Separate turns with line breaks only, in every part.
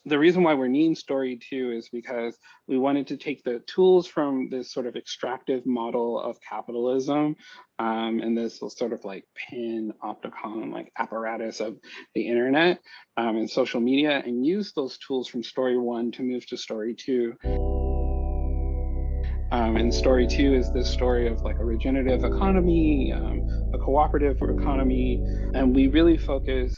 The reason why we're named Story 2 is because we wanted to take the tools from this sort of extractive model of capitalism, and this sort of like panopticon like apparatus of the internet, and social media, and use those tools from Story 1 to move to Story 2. And Story 2 is this story of like a regenerative economy, a cooperative economy, and we really focus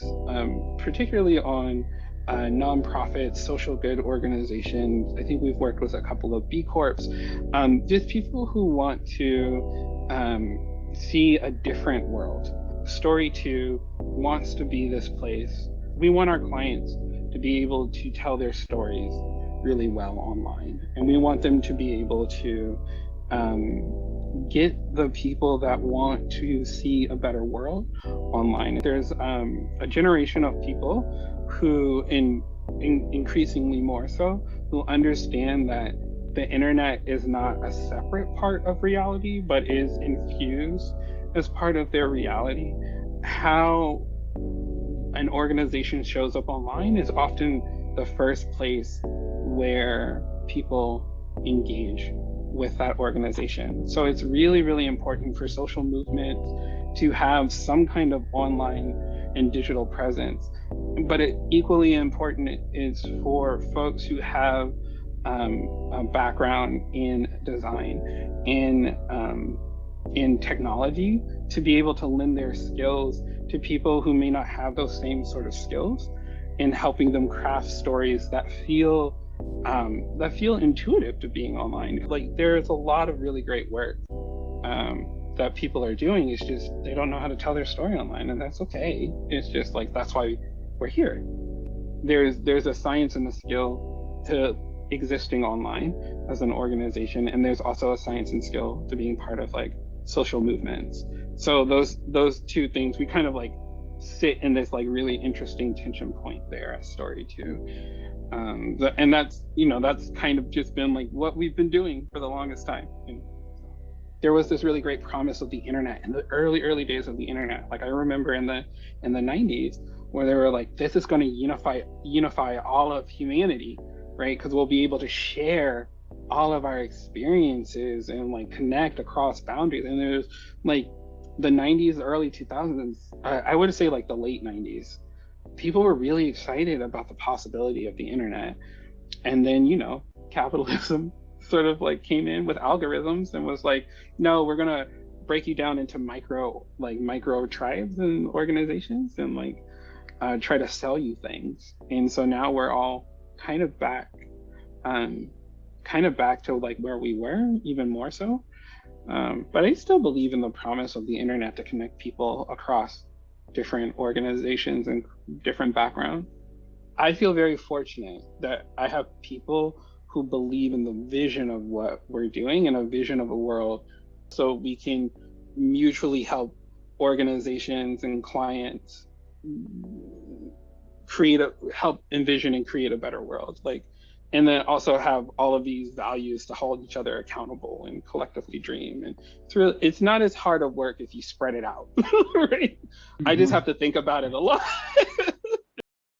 particularly on nonprofit social good organizations. I think we've worked with a couple of B Corps, just people who want to see a different world. Story 2 wants to be this place. We want our clients to be able to tell their stories really well online, and we want them to be able to get the people that want to see a better world online. There's a generation of people who, increasingly more so, who understand that the internet is not a separate part of reality, but is infused as part of their reality. How an organization shows up online is often the first place where people engage with that organization. So it's really, really important for social movements to have some kind of online and digital presence. But equally important is for folks who have a background in design, in technology, to be able to lend their skills to people who may not have those same sort of skills, in helping them craft stories that feel intuitive to being online. Like, there's a lot of really great work that people are doing. It's just they don't know how to tell their story online, and that's okay. It's just like, that's why we're here. There's a science and a skill to existing online as an organization, and there's also a science and skill to being part of like social movements. So those two things, we kind of like sit in this like really interesting tension point there at Story 2. And that's kind of just been like what we've been doing for the longest time. And there was this really great promise of the internet in the early days of the internet. Like, I remember in the 90s, where they were like, this is going to unify all of humanity, right? Because we'll be able to share all of our experiences and like connect across boundaries. And there's like the 90s, early 2000s, I would say like the late 90s, people were really excited about the possibility of the internet. And then, capitalism sort of like came in with algorithms and was like, no, we're gonna break you down into micro tribes and organizations, and like try to sell you things. And so now we're all kind of back to like where we were, even more so. But I still believe in the promise of the internet to connect people across different organizations and different backgrounds. I feel very fortunate that I have people who believe in the vision of what we're doing and a vision of a world, so we can mutually help organizations and clients help envision and create a better world. Like, and then also have all of these values to hold each other accountable and collectively dream. And it's not as hard of work if you spread it out, right? I just have to think about it a lot.